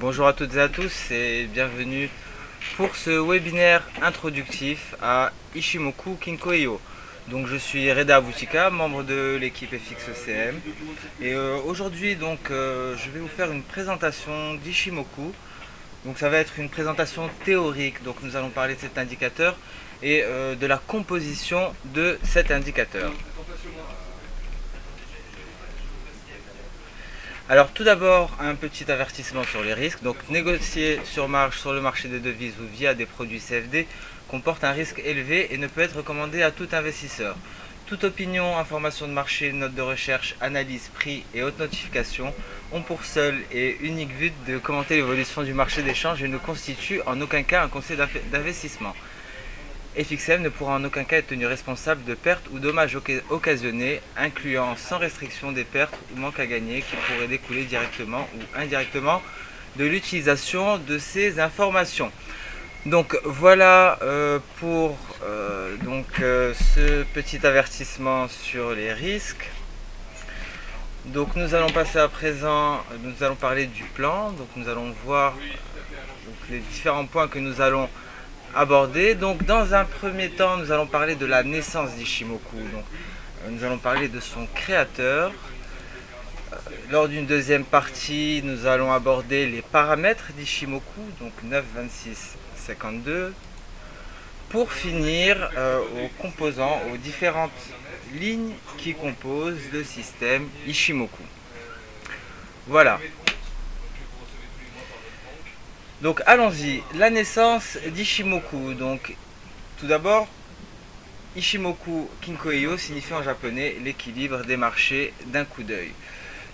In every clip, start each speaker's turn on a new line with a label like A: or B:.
A: Bonjour à toutes et à tous et bienvenue pour ce webinaire introductif à Ishimoku Kinko-io. Donc je suis Reda Avutika, membre de l'équipe FXECM et aujourd'hui je vais vous faire une présentation d'Ishimoku. Donc ça va être une présentation théorique, donc nous allons parler de cet indicateur et de la composition de cet indicateur. Alors tout d'abord, un petit avertissement sur les risques. Donc négocier sur marge sur le marché des devises ou via des produits CFD comporte un risque élevé et ne peut être recommandé à tout investisseur. Toute opinion, information de marché, note de recherche, analyse, prix et haute notification ont pour seul et unique but de commenter l'évolution du marché d'échange et ne constituent en aucun cas un conseil d'investissement. FXM ne pourra en aucun cas être tenu responsable de pertes ou dommages occasionnés, incluant sans restriction des pertes ou manques à gagner qui pourraient découler directement ou indirectement de l'utilisation de ces informations. Donc voilà pour ce petit avertissement sur les risques. Donc nous allons passer à présent, nous allons parler du plan. Donc nous allons voir les différents points que nous allons aborder. Donc dans un premier temps, nous allons parler de la naissance d'Ishimoku. Donc nous allons parler de son créateur. Lors d'une deuxième partie, nous allons aborder les paramètres d'Ishimoku, donc 9, 26, 52. Pour finir, aux composants, aux différentes lignes qui composent le système Ishimoku. Voilà. Donc allons-y, la naissance d'Ishimoku. Donc tout d'abord, Ishimoku Kinko-io signifie en japonais l'équilibre des marchés d'un coup d'œil.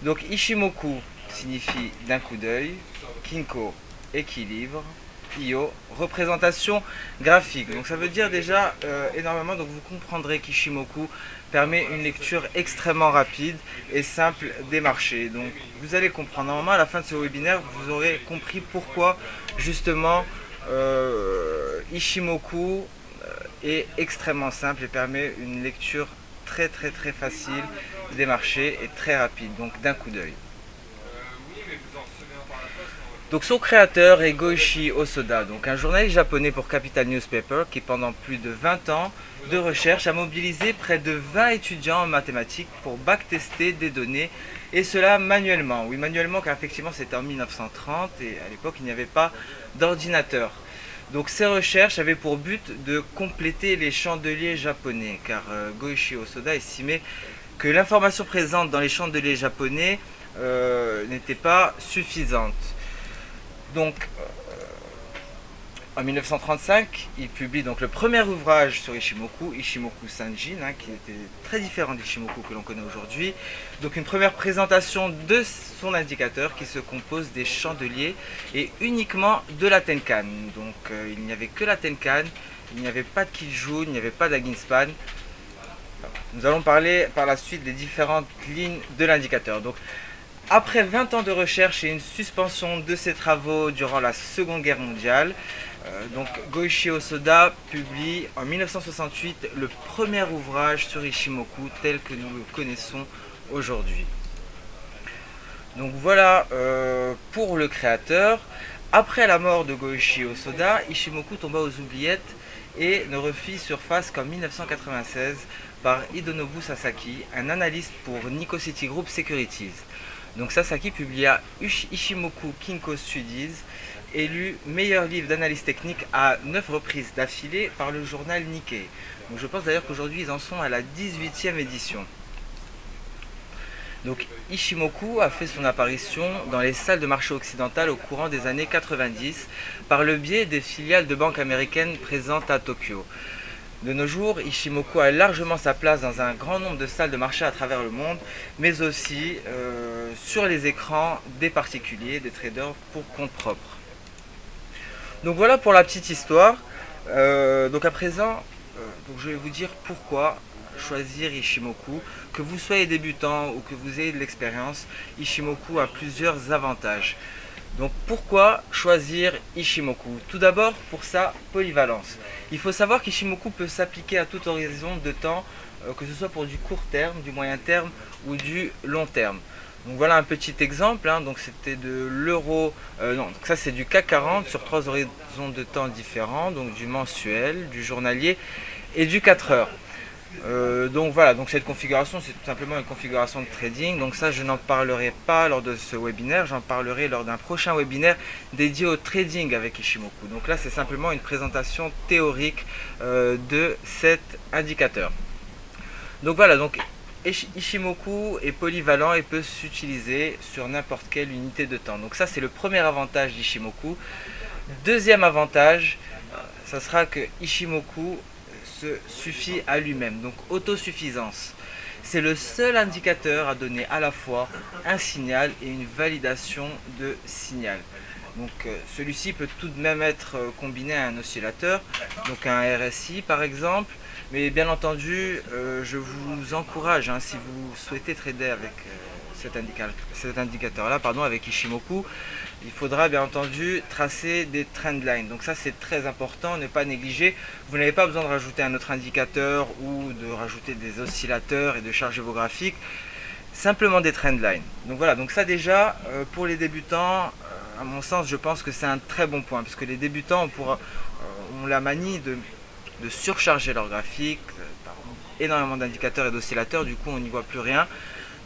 A: Donc Ishimoku signifie d'un coup d'œil, Kinko équilibre, Io représentation graphique. Donc ça veut dire déjà énormément. Donc vous comprendrez qu'Ishimoku permet une lecture extrêmement rapide et simple des marchés. Donc vous allez comprendre. Normalement à la fin de ce webinaire, vous aurez compris pourquoi justement Ishimoku est extrêmement simple et permet une lecture très facile des marchés et très rapide, donc d'un coup d'œil. Donc son créateur est Goichi Hosoda, donc un journaliste japonais pour Capital Newspaper qui pendant plus de 20 ans de recherche a mobilisé près de 20 étudiants en mathématiques pour backtester des données, et cela manuellement. Oui, manuellement, car effectivement c'était en 1930 et à l'époque il n'y avait pas d'ordinateur. Donc ces recherches avaient pour but de compléter les chandeliers japonais, car Goichi Hosoda estimait que l'information présente dans les chandeliers japonais n'était pas suffisante. Donc en 1935, il publie donc le premier ouvrage sur Ishimoku, Ishimoku Sanjin, qui était très différent d'Ishimoku que l'on connaît aujourd'hui. Donc une première présentation de son indicateur qui se compose des chandeliers et uniquement de la Tenkan. Donc il n'y avait que la Tenkan, il n'y avait pas de Kijun, il n'y avait pas d'Aginspan. Nous allons parler par la suite des différentes lignes de l'indicateur. Donc après 20 ans de recherche et une suspension de ses travaux durant la Seconde Guerre mondiale, Goichi Hosoda publie en 1968 le premier ouvrage sur Ishimoku tel que nous le connaissons aujourd'hui. Donc voilà pour le créateur. Après la mort de Goichi Hosoda, Ishimoku tomba aux oubliettes et ne refit surface qu'en 1996 par Hidonobu Sasaki, un analyste pour Nikko City Group Securities. Donc Sasaki publia Ishimoku Kinko Studies, élu meilleur livre d'analyse technique à 9 reprises d'affilée par le journal Nikkei. Donc je pense d'ailleurs qu'aujourd'hui ils en sont à la 18e édition. Donc Ishimoku a fait son apparition dans les salles de marché occidentales au courant des années 90 par le biais des filiales de banques américaines présentes à Tokyo. De nos jours, Ishimoku a largement sa place dans un grand nombre de salles de marché à travers le monde, mais aussi sur les écrans des particuliers, des traders pour compte propre. Donc voilà pour la petite histoire. Donc à présent, je vais vous dire pourquoi choisir Ishimoku. Que vous soyez débutant ou que vous ayez de l'expérience, Ishimoku a plusieurs avantages. Donc pourquoi choisir Ishimoku? Tout d'abord pour sa polyvalence. Il faut savoir qu'Ishimoku peut s'appliquer à tout horizon de temps, que ce soit pour du court terme, du moyen terme ou du long terme. Donc voilà un petit exemple, hein. Donc c'était de l'euro, non, donc ça c'est du CAC 40 sur 3 horizons de temps différents, donc du mensuel, du journalier et du 4 heures. Donc voilà, donc cette configuration c'est tout simplement une configuration de trading. Donc ça je n'en parlerai pas lors de ce webinaire, j'en parlerai lors d'un prochain webinaire dédié au trading avec Ishimoku. Donc là c'est simplement une présentation théorique de cet indicateur. Donc voilà, donc Ishimoku est polyvalent et peut s'utiliser sur n'importe quelle unité de temps. Donc ça c'est le premier avantage d'Ishimoku. Deuxième avantage, ça sera que Ishimoku se suffit à lui-même, donc autosuffisance. C'est le seul indicateur à donner à la fois un signal et une validation de signal. Donc celui-ci peut tout de même être combiné à un oscillateur, donc un RSI par exemple. Mais bien entendu, je vous encourage, hein, si vous souhaitez trader avec cet indicateur-là, avec Ishimoku, il faudra bien entendu tracer des trendlines. Donc ça c'est très important, ne pas négliger. Vous n'avez pas besoin de rajouter un autre indicateur ou de rajouter des oscillateurs et de charger vos graphiques. Simplement des trendlines. Donc voilà, donc ça déjà, pour les débutants, à mon sens, je pense que c'est un très bon point. Parce que les débutants ont la manie de surcharger leur graphique par énormément d'indicateurs et d'oscillateurs, du coup on n'y voit plus rien.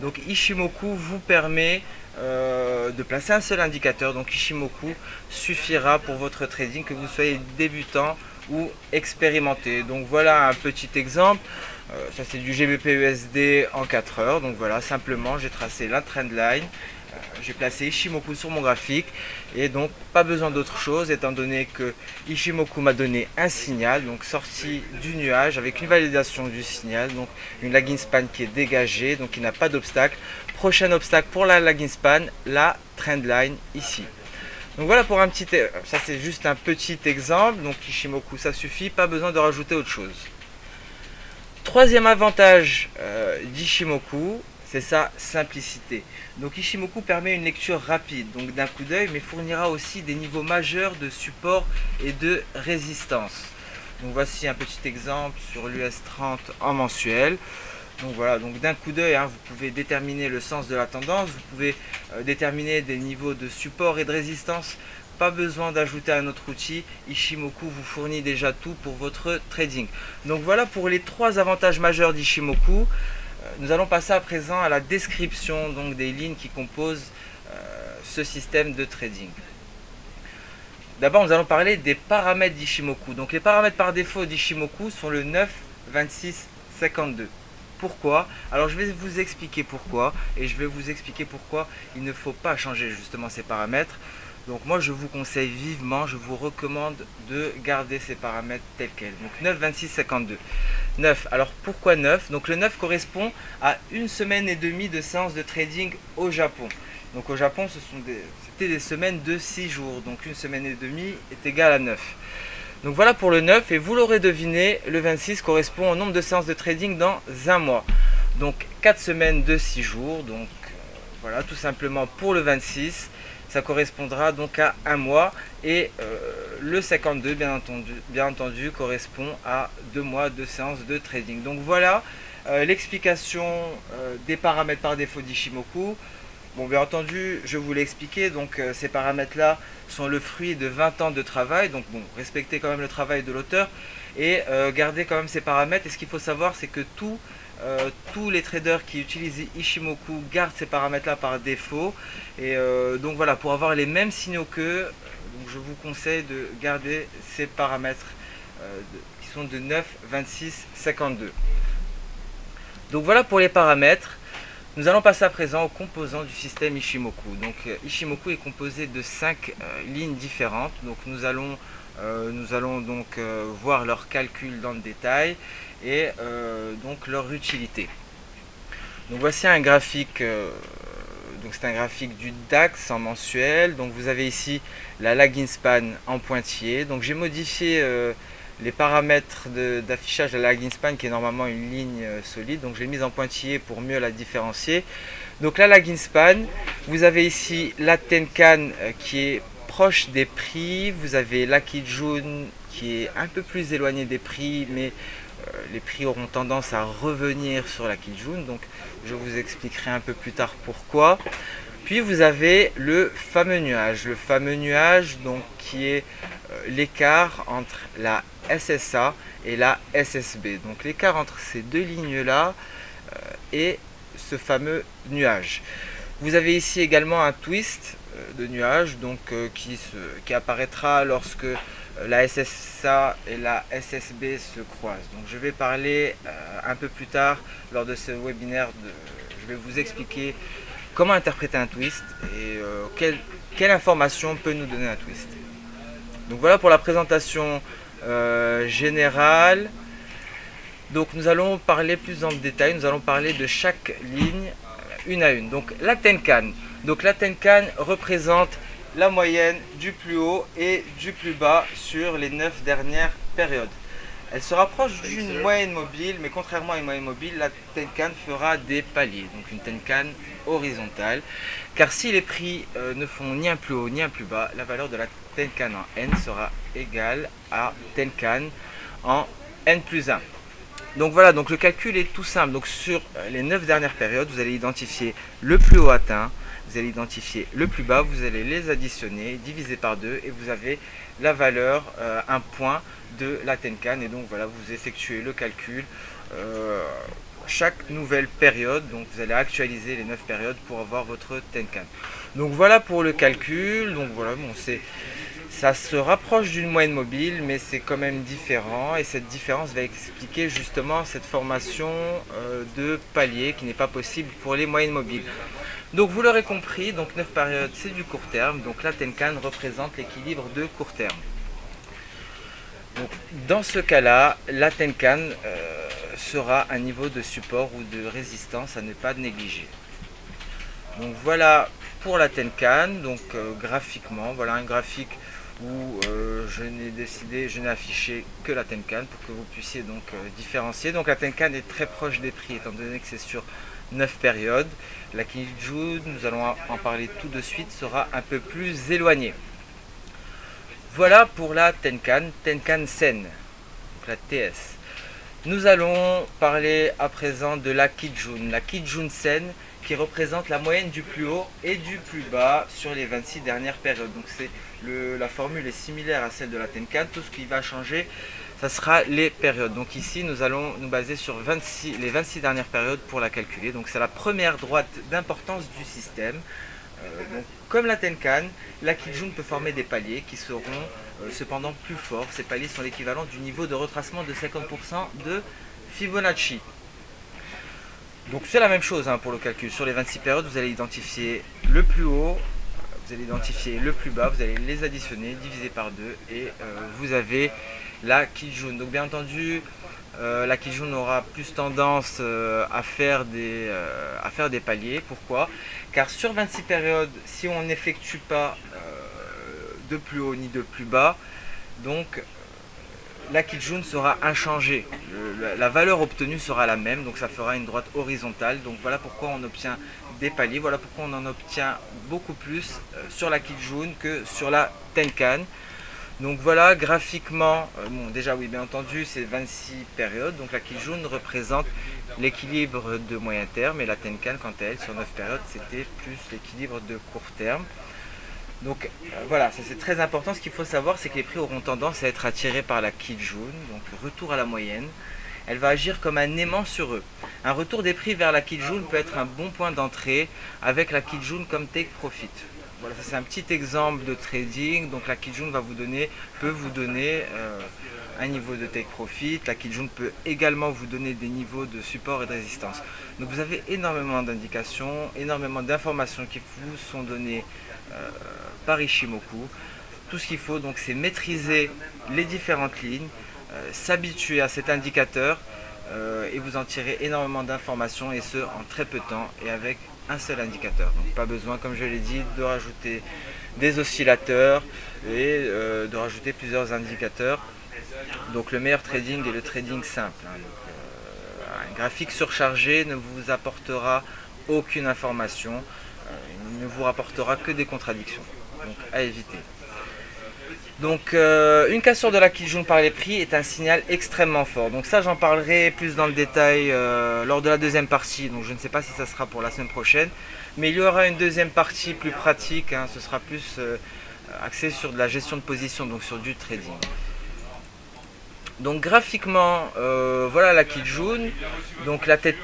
A: Donc Ishimoku vous permet de placer un seul indicateur, donc Ishimoku suffira pour votre trading, que vous soyez débutant ou expérimenté. Donc voilà un petit exemple, ça c'est du GBP USD en 4 heures, donc voilà, simplement j'ai tracé la trendline, j'ai placé Ishimoku sur mon graphique et donc pas besoin d'autre chose étant donné que Ishimoku m'a donné un signal, donc sorti du nuage avec une validation du signal, donc une lagging span qui est dégagée, donc il n'a pas d'obstacle. Prochain obstacle pour la lagging span, la trendline ici. Donc voilà pour un petit, ça c'est juste un petit exemple, donc Ishimoku ça suffit, pas besoin de rajouter autre chose. Troisième avantage d'Ishimoku, c'est sa simplicité. Donc Ishimoku permet une lecture rapide, donc d'un coup d'œil, mais fournira aussi des niveaux majeurs de support et de résistance. Donc voici un petit exemple sur l'US30 en mensuel. Donc voilà, donc d'un coup d'œil, hein, vous pouvez déterminer le sens de la tendance, vous pouvez déterminer des niveaux de support et de résistance. Pas besoin d'ajouter un autre outil, Ishimoku vous fournit déjà tout pour votre trading. Donc voilà pour les trois avantages majeurs d'Ishimoku. Nous allons passer à présent à la description donc, des lignes qui composent ce système de trading. D'abord, nous allons parler des paramètres d'Ishimoku. Donc les paramètres par défaut d'Ishimoku sont le 9, 26, 52. Pourquoi? Alors je vais vous expliquer pourquoi, et je vais vous expliquer pourquoi il ne faut pas changer justement ces paramètres. Donc moi je vous conseille vivement, je vous recommande de garder ces paramètres tels quels. Donc 9, 26, 52. 9, alors pourquoi 9? Donc le 9 correspond à une semaine et demie de séance de trading au Japon. Donc au Japon c'était des semaines de 6 jours, donc une semaine et demie est égale à 9. Donc voilà pour le 9, et vous l'aurez deviné, le 26 correspond au nombre de séances de trading dans un mois. Donc 4 semaines de 6 jours, donc voilà tout simplement pour le 26. Ça correspondra donc à un mois, et le 52 bien entendu correspond à 2 mois de séance de trading. Donc voilà l'explication des paramètres par défaut d'Ishimoku. Bon, bien entendu, je vous l'ai expliqué, donc ces paramètres-là sont le fruit de 20 ans de travail, donc bon, respectez quand même le travail de l'auteur et gardez quand même ces paramètres. Et ce qu'il faut savoir, c'est que tous les traders qui utilisent Ishimoku gardent ces paramètres-là par défaut. Et donc voilà, pour avoir les mêmes signaux qu'eux, je vous conseille de garder ces paramètres qui sont de 9, 26, 52. Donc voilà pour les paramètres. Nous allons passer à présent aux composants du système Ishimoku. Donc Ishimoku est composé de 5 lignes différentes. Donc nous allons donc voir leur calcul dans le détail et donc leur utilité. Donc voici un graphique, donc c'est un graphique du DAX en mensuel. Donc vous avez ici la lagging span en pointillé. Donc j'ai modifié les paramètres d'affichage de la lagging span qui est normalement une ligne solide, donc je l'ai mise en pointillé pour mieux la différencier. Donc la lagging span, vous avez ici la Tenkan qui est proche des prix, vous avez la Kijun qui est un peu plus éloignée des prix, mais les prix auront tendance à revenir sur la Kijun, donc je vous expliquerai un peu plus tard pourquoi. Puis vous avez le fameux nuage donc qui est l'écart entre la SSA et la SSB. Donc l'écart entre ces deux lignes-là est ce fameux nuage. Vous avez ici également un twist de nuage donc, qui apparaîtra lorsque la SSA et la SSB se croisent. Donc je vais parler un peu plus tard lors de ce webinaire, je vais vous expliquer comment interpréter un twist et quelle information peut nous donner un twist. Donc voilà pour la présentation générale. Donc nous allons parler plus en détail, nous allons parler de chaque ligne une à une. Donc la Tenkan. Donc la Tenkan représente la moyenne du plus haut et du plus bas sur les 9 dernières périodes. Elle se rapproche d'une moyenne mobile, mais contrairement à une moyenne mobile, la Tenkan fera des paliers, donc une Tenkan horizontale. Car si les prix ne font ni un plus haut ni un plus bas, la valeur de la Tenkan en N sera égale à Tenkan en N plus 1. Donc voilà, donc le calcul est tout simple. Donc sur les 9 dernières périodes, vous allez identifier le plus haut atteint, vous allez identifier le plus bas, vous allez les additionner, diviser par 2 et vous avez la valeur, un point de la Tenkan. Et donc voilà, vous effectuez le calcul chaque nouvelle période. Donc vous allez actualiser les 9 périodes pour avoir votre Tenkan. Donc voilà pour le calcul. Donc voilà, bon, ça se rapproche d'une moyenne mobile, mais c'est quand même différent. Et cette différence va expliquer justement cette formation de palier qui n'est pas possible pour les moyennes mobiles. Donc vous l'aurez compris, donc 9 périodes c'est du court terme, donc la Tenkan représente l'équilibre de court terme. Donc, dans ce cas-là, la Tenkan sera un niveau de support ou de résistance à ne pas négliger. Donc voilà pour la Tenkan, donc graphiquement, voilà un graphique où je n'ai affiché que la Tenkan pour que vous puissiez donc différencier. Donc la Tenkan est très proche des prix étant donné que c'est sur 9 périodes. La Kijun, nous allons en parler tout de suite, sera un peu plus éloignée. Voilà pour la Tenkan, Tenkan Sen, donc la TS. Nous allons parler à présent de la Kijun Sen qui représente la moyenne du plus haut et du plus bas sur les 26 dernières périodes. Donc la formule est similaire à celle de la Tenkan, tout ce qui va changer, ça sera les périodes. Donc ici nous allons nous baser sur les 26 dernières périodes pour la calculer. Donc c'est la première droite d'importance du système. Donc, comme la Tenkan, la Kijun peut former des paliers qui seront cependant plus forts. Ces paliers sont l'équivalent du niveau de retracement de 50% de Fibonacci. Donc c'est la même chose pour le calcul. Sur les 26 périodes, vous allez identifier le plus haut, vous allez identifier le plus bas, vous allez les additionner, diviser par 2 et vous avez la Kijun. Donc bien entendu, la Kijun aura plus tendance à faire des paliers. Pourquoi? Car sur 26 périodes, si on n'effectue pas de plus haut ni de plus bas, donc la Kijun sera inchangée. La valeur obtenue sera la même, donc ça fera une droite horizontale. Donc voilà pourquoi on obtient des paliers, voilà pourquoi on en obtient beaucoup plus sur la Kijun que sur la Tenkan. Donc voilà, graphiquement, bon, déjà oui, bien entendu, c'est 26 périodes. Donc la Kijun représente l'équilibre de moyen terme et la Tenkan, quant à elle, sur 9 périodes, c'était plus l'équilibre de court terme. Donc voilà, ça c'est très important. Ce qu'il faut savoir, c'est que les prix auront tendance à être attirés par la Kijun, donc retour à la moyenne. Elle va agir comme un aimant sur eux. Un retour des prix vers la Kijun peut être un bon point d'entrée avec la Kijun comme take profit. Voilà, c'est un petit exemple de trading. Donc la Kijun peut vous donner un niveau de take profit. La Kijun peut également vous donner des niveaux de support et de résistance. Donc vous avez énormément d'indications, énormément d'informations qui vous sont données par Ishimoku. Tout ce qu'il faut donc c'est maîtriser les différentes lignes, s'habituer à cet indicateur et vous en tirez énormément d'informations et ce en très peu de temps et avec un seul indicateur. Donc pas besoin, comme je l'ai dit, de rajouter des oscillateurs et de rajouter plusieurs indicateurs. Donc le meilleur trading est le trading simple. Un graphique surchargé ne vous apportera aucune information, il ne vous rapportera que des contradictions. Donc à éviter. Donc une cassure de la Kijun par les prix est un signal extrêmement fort. Donc ça j'en parlerai plus dans le détail lors de la deuxième partie. Donc je ne sais pas si ça sera pour la semaine prochaine. Mais il y aura une deuxième partie plus pratique. Hein. Ce sera plus axé sur de la gestion de position, donc sur du trading. Donc graphiquement, voilà la Kijun. Donc la tête,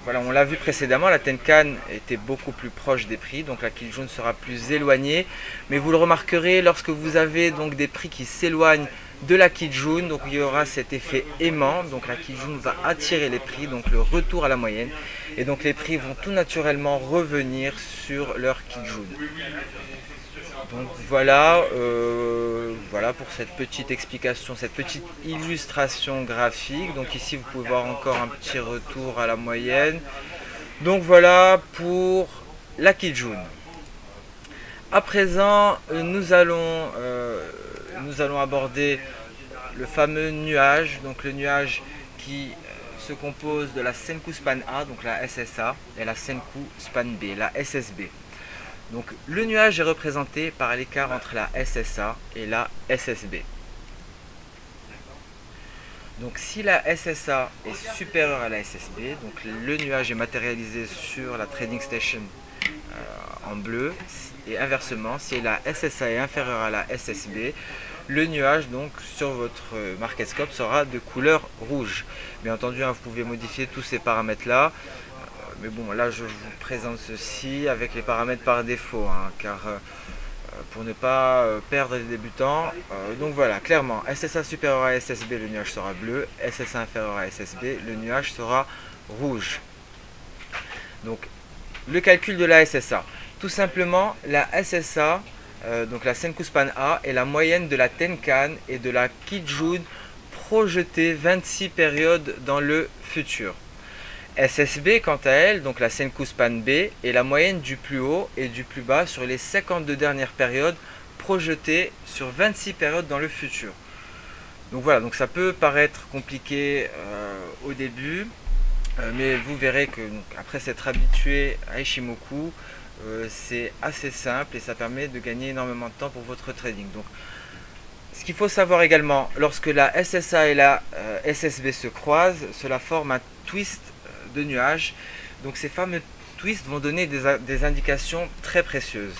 A: voilà, on l'a vu précédemment, la Tenkan était beaucoup plus proche des prix, donc la Kijun sera plus éloignée. Mais vous le remarquerez, lorsque vous avez donc des prix qui s'éloignent de la Kijun, donc il y aura cet effet aimant, donc la Kijun va attirer les prix, donc le retour à la moyenne. Et donc les prix vont tout naturellement revenir sur leur Kijun. Donc voilà, voilà pour cette petite explication, cette petite illustration graphique. Donc ici vous pouvez voir encore un petit retour à la moyenne. Donc voilà pour la Kijun. À présent, nous allons aborder le fameux nuage. Donc le nuage qui se compose de la Senkou Span A, donc la SSA, et la Senkou Span B, la SSB. Donc le nuage est représenté par l'écart entre la SSA et la SSB. Donc si la SSA est supérieure à la SSB, donc le nuage est matérialisé sur la Trading Station en bleu, et inversement, si la SSA est inférieure à la SSB, le nuage donc sur votre market scope sera de couleur rouge. Bien entendu, hein, vous pouvez modifier tous ces paramètres là. Mais bon, là je vous présente ceci avec les paramètres par défaut, hein, car pour ne pas perdre les débutants. Donc voilà, clairement, SSA supérieur à SSB, le nuage sera bleu. SSA inférieur à SSB, le nuage sera rouge. Donc le calcul de la SSA. Tout simplement, la SSA, donc la Senkou Span A, est la moyenne de la Tenkan et de la Kijun projetée 26 périodes dans le futur. SSB, quant à elle, donc la Senkou Span B, est la moyenne du plus haut et du plus bas sur les 52 dernières périodes projetées sur 26 périodes dans le futur. Donc voilà, donc ça peut paraître compliqué au début, mais vous verrez que donc, après s'être habitué à Ichimoku, c'est assez simple et ça permet de gagner énormément de temps pour votre trading. Donc, ce qu'il faut savoir également, lorsque la SSA et la SSB se croisent, cela forme un twist de nuages. Donc ces fameux twists vont donner des indications très précieuses.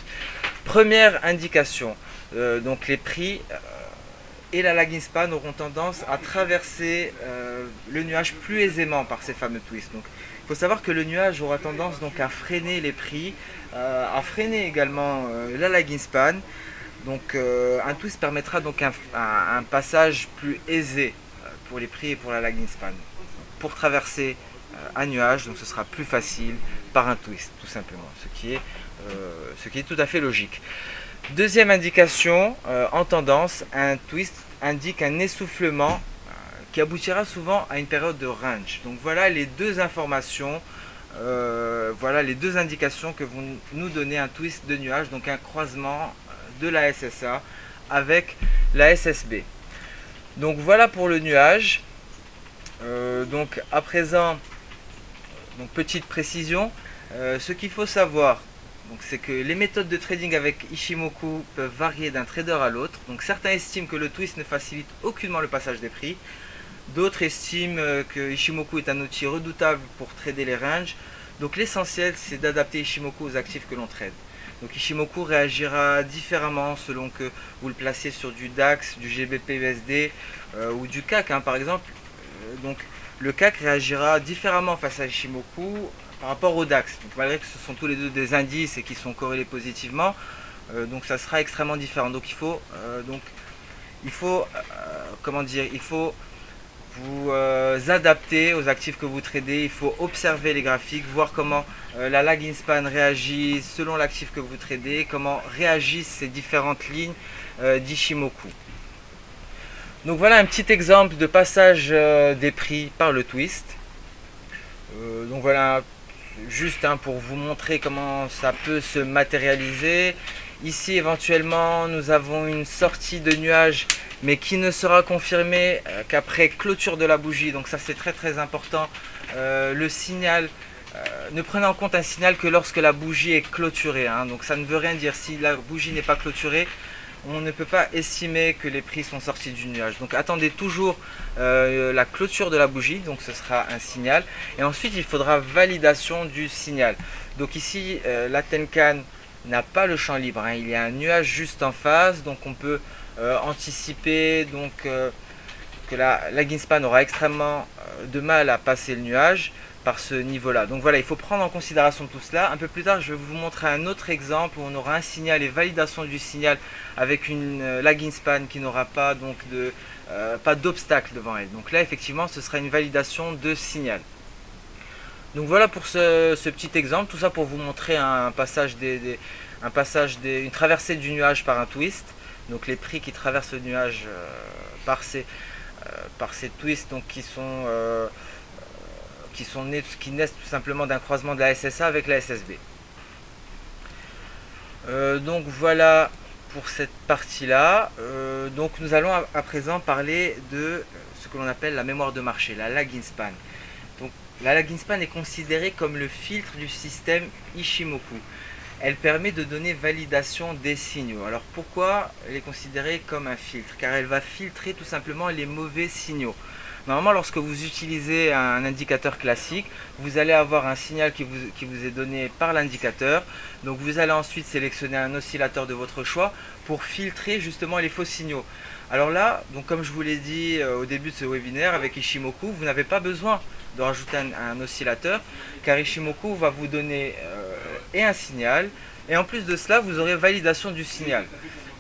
A: Première indication, donc les prix et la lagging span auront tendance à traverser le nuage plus aisément par ces fameux twists. Donc il faut savoir que le nuage aura tendance donc à freiner les prix, à freiner également la lagging span. Donc un twist permettra donc un passage plus aisé pour les prix et pour la lagging span. Pour traverser un nuage, donc ce sera plus facile par un twist, tout simplement, ce qui est tout à fait logique. Deuxième indication, en tendance, un twist indique un essoufflement qui aboutira souvent à une période de range. Donc voilà les deux informations, voilà les deux indications que vont nous donner un twist de nuage, donc un croisement de la SSA avec la SSB. Donc voilà pour le nuage. Donc à présent, donc petite précision, ce qu'il faut savoir, c'est que les méthodes de trading avec Ichimoku peuvent varier d'un trader à l'autre. Donc certains estiment que le twist ne facilite aucunement le passage des prix, d'autres estiment que Ichimoku est un outil redoutable pour trader les ranges. Donc l'essentiel c'est d'adapter Ichimoku aux actifs que l'on trade. Donc Ichimoku réagira différemment selon que vous le placez sur du DAX, du GBP/USD ou du CAC, hein, par exemple. Donc le CAC réagira différemment face à Ichimoku par rapport au DAX. Donc malgré que ce sont tous les deux des indices et qui sont corrélés positivement, donc ça sera extrêmement différent. Donc il faut vous adapter aux actifs que vous tradez. Il faut observer les graphiques, voir comment la lagging span réagit selon l'actif que vous tradez, comment réagissent ces différentes lignes d'Ichimoku. Donc voilà un petit exemple de passage des prix par le twist. Donc voilà, juste pour vous montrer comment ça peut se matérialiser. Ici éventuellement nous avons une sortie de nuage, mais qui ne sera confirmée qu'après clôture de la bougie. Donc ça c'est très très important. Le signal, ne prenez en compte un signal que lorsque la bougie est clôturée, hein. Donc ça ne veut rien dire si la bougie n'est pas clôturée. on ne peut pas estimer que les prix sont sortis du nuage. Donc attendez toujours la clôture de la bougie, donc ce sera un signal. Et ensuite il faudra validation du signal. Donc ici la Tenkan n'a pas le champ libre, hein. Il y a un nuage juste en face, donc on peut anticiper donc, que la Laginspan aura extrêmement de mal à passer le nuage par ce niveau-là. Donc voilà, il faut prendre en considération tout cela. Un peu plus tard, je vais vous montrer un autre exemple où on aura un signal et validation du signal avec une Laginspan qui n'aura pas donc pas d'obstacle devant elle. Donc là, effectivement, ce sera une validation de signal. Donc voilà pour ce petit exemple, tout ça pour vous montrer une traversée du nuage par un twist. Donc les prix qui traversent le nuage par ces twists donc, qui naissent tout simplement d'un croisement de la SSA avec la SSB. Donc voilà pour cette partie-là. Donc nous allons à présent parler de ce que l'on appelle la mémoire de marché, la Laginspan. Donc la Laginspan est considérée comme le filtre du système Ishimoku. Elle permet de donner validation des signaux. Alors pourquoi elle est considérée comme un filtre? Car elle va filtrer tout simplement les mauvais signaux. Normalement, lorsque vous utilisez un indicateur classique, vous allez avoir un signal qui vous est donné par l'indicateur. Donc vous allez ensuite sélectionner un oscillateur de votre choix pour filtrer justement les faux signaux. Alors là, donc comme je vous l'ai dit au début de ce webinaire avec Ishimoku, vous n'avez pas besoin de rajouter un oscillateur, car Ishimoku va vous donner et un signal, et en plus de cela, vous aurez validation du signal.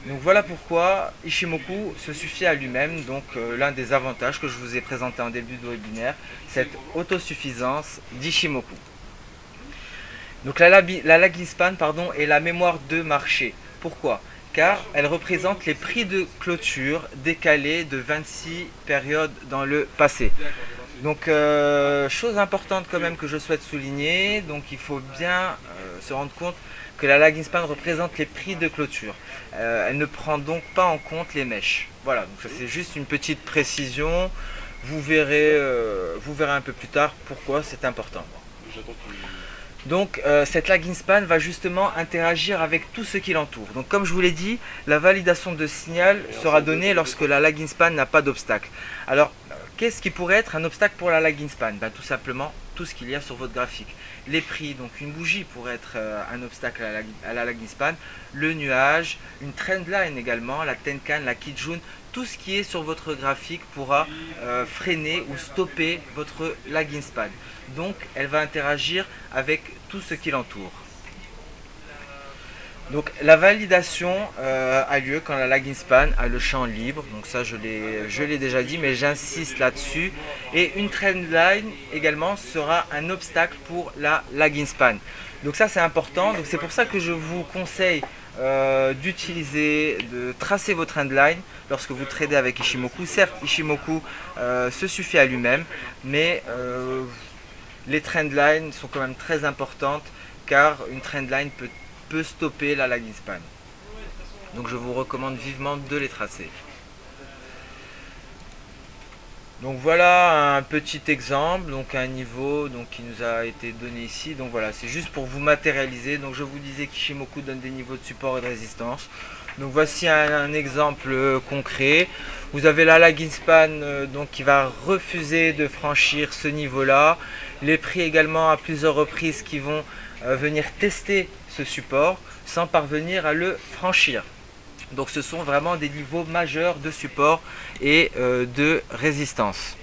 A: Donc voilà pourquoi Ishimoku se suffit à lui-même, donc l'un des avantages que je vous ai présenté en début de webinaire, cette autosuffisance d'Ishimoku. Donc la Laginspan est la mémoire de marché. Pourquoi? Car elle représente les prix de clôture décalés de 26 périodes dans le passé. Donc chose importante quand même que je souhaite souligner, donc il faut bien se rendre compte que la Laginspan représente les prix de clôture. Elle ne prend donc pas en compte les mèches. Voilà, donc ça c'est juste une petite précision. Vous verrez un peu plus tard pourquoi c'est important. Donc cette Laginspan va justement interagir avec tout ce qui l'entoure. Donc comme je vous l'ai dit, la validation de signal sera donnée lorsque la Laginspan n'a pas d'obstacle. Alors qu'est-ce qui pourrait être un obstacle pour la Laginspan? Tout simplement tout ce qu'il y a sur votre graphique. Les prix, donc une bougie pourrait être un obstacle à la Laginspan, le nuage, une trendline également, la Tenkan, la Kijun, tout ce qui est sur votre graphique pourra freiner ou stopper votre Laginspan. Donc elle va interagir avec tout ce qui l'entoure. Donc la validation a lieu quand la Laginspan a le champ libre, donc ça je l'ai déjà dit mais j'insiste là-dessus, et une trendline également sera un obstacle pour la Laginspan. Donc ça c'est important, donc c'est pour ça que je vous conseille de tracer votre trendline lorsque vous tradez avec Ishimoku. Certes Ishimoku se suffit à lui-même, mais les trendlines sont quand même très importantes car une trendline peut stopper la Laginspan. Donc je vous recommande vivement de les tracer. Donc voilà un petit exemple, donc un niveau donc, qui nous a été donné ici. Donc voilà, c'est juste pour vous matérialiser. Donc je vous disais qu'Ishimoku donne des niveaux de support et de résistance. Donc voici un exemple concret. Vous avez la Laginspan donc qui va refuser de franchir ce niveau-là. Les prix également à plusieurs reprises qui vont venir tester ce support sans parvenir à le franchir. Donc ce sont vraiment des niveaux majeurs de support et de résistance.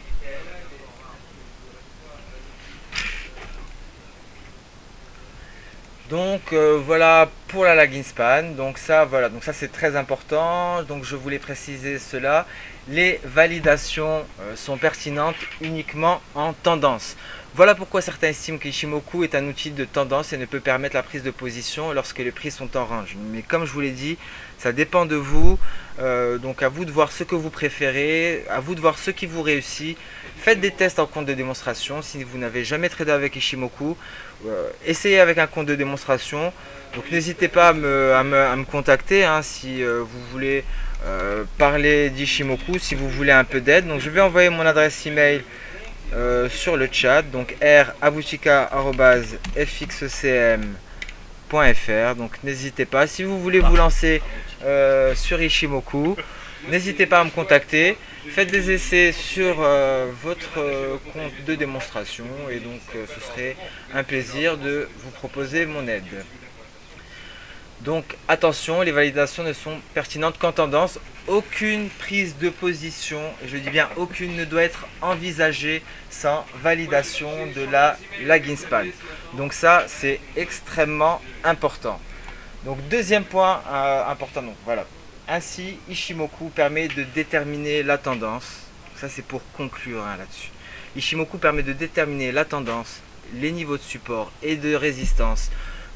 A: Donc voilà pour la Laginspan. Donc ça voilà, donc ça c'est très important. Donc je voulais préciser cela. Les validations sont pertinentes uniquement en tendance. Voilà pourquoi certains estiment qu'Ishimoku est un outil de tendance et ne peut permettre la prise de position lorsque les prix sont en range. Mais comme je vous l'ai dit, ça dépend de vous. Donc à vous de voir ce que vous préférez, à vous de voir ce qui vous réussit. Faites des tests en compte de démonstration. Si vous n'avez jamais tradé avec Ishimoku, essayez avec un compte de démonstration. Donc n'hésitez pas à me contacter si vous voulez parler d'Ishimoku, si vous voulez un peu d'aide. Donc je vais envoyer mon adresse email sur le chat, donc r@fxecm.fr. ishimoku.fr. Donc n'hésitez pas, si vous voulez vous lancer sur Ishimoku, n'hésitez pas à me contacter. Faites des essais sur votre compte de démonstration et donc ce serait un plaisir de vous proposer mon aide. Donc attention, les validations ne sont pertinentes qu'en tendance. Aucune prise de position, et je dis bien aucune, ne doit être envisagée sans validation de la lagging span. Donc ça, c'est extrêmement important. Donc deuxième point important, donc voilà. Ainsi, Ishimoku permet de déterminer la tendance. Ça, c'est pour conclure là-dessus. Ishimoku permet de déterminer la tendance, les niveaux de support et de résistance,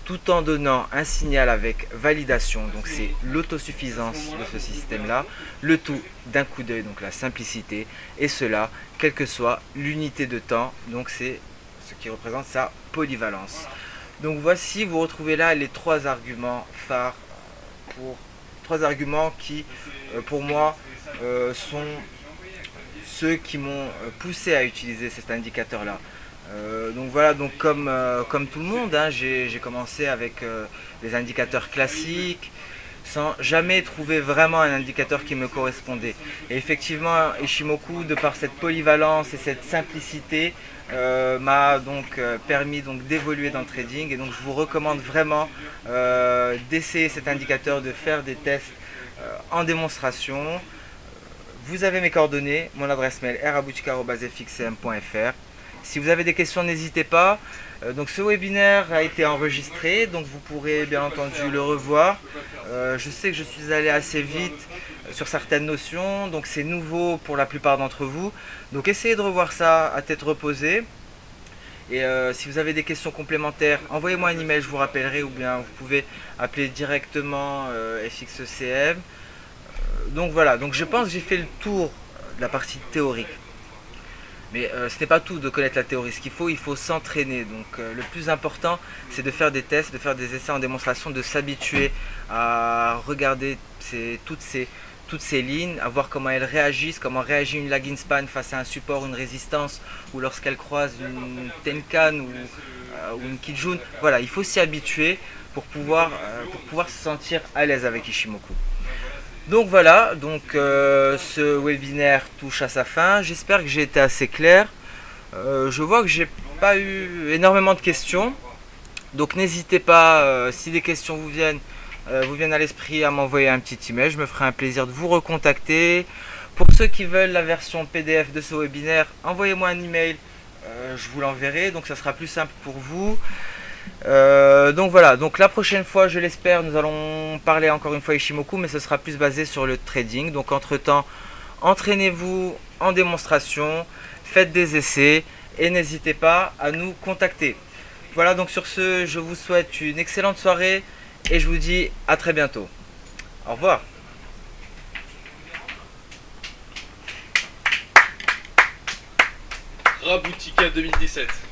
A: tout en donnant un signal avec validation. Donc c'est l'autosuffisance de ce système-là, le tout d'un coup d'œil, donc la simplicité, et cela, quelle que soit l'unité de temps, donc c'est ce qui représente sa polyvalence. Donc voici, vous retrouvez là les trois arguments phares, trois arguments qui, pour moi, sont ceux qui m'ont poussé à utiliser cet indicateur-là. Donc voilà, donc comme tout le monde, hein, j'ai commencé avec des indicateurs classiques sans jamais trouver vraiment un indicateur qui me correspondait. Et effectivement, Ishimoku, de par cette polyvalence et cette simplicité, m'a donc permis d'évoluer dans le trading. Et donc je vous recommande vraiment d'essayer cet indicateur, de faire des tests en démonstration. Vous avez mes coordonnées, mon adresse mail rabouchika@fxcm.fr. Si vous avez des questions, n'hésitez pas. Donc ce webinaire a été enregistré, donc vous pourrez bien entendu le revoir. Je sais que je suis allé assez vite sur certaines notions, donc c'est nouveau pour la plupart d'entre vous. Donc essayez de revoir ça à tête reposée. Et si vous avez des questions complémentaires, envoyez-moi un email, je vous rappellerai, ou bien vous pouvez appeler directement FXCM. Donc voilà, donc je pense que j'ai fait le tour de la partie théorique. Mais ce n'est pas tout de connaître la théorie. Ce qu'il faut, il faut s'entraîner. Donc le plus important, c'est de faire des tests, de faire des essais en démonstration, de s'habituer à regarder toutes ces lignes, à voir comment elles réagissent, comment réagit une lagging span face à un support, une résistance, ou lorsqu'elle croise une Tenkan ou une Kijun. Voilà, il faut s'y habituer pour pouvoir se sentir à l'aise avec Ishimoku. Donc voilà, ce webinaire touche à sa fin. J'espère que j'ai été assez clair. Je vois que j'ai pas eu énormément de questions. Donc n'hésitez pas, si des questions vous viennent à l'esprit, à m'envoyer un petit email. Je me ferai un plaisir de vous recontacter. Pour ceux qui veulent la version PDF de ce webinaire, envoyez-moi un email. Je vous l'enverrai. Donc ça sera plus simple pour vous. Donc voilà, donc la prochaine fois, je l'espère, nous allons parler encore une fois Ishimoku, mais ce sera plus basé sur le trading. Donc entre temps, entraînez-vous en démonstration, faites des essais et n'hésitez pas à nous contacter. Voilà, donc sur ce, je vous souhaite une excellente soirée et je vous dis à très bientôt. Au revoir.
B: Raboutika 2017.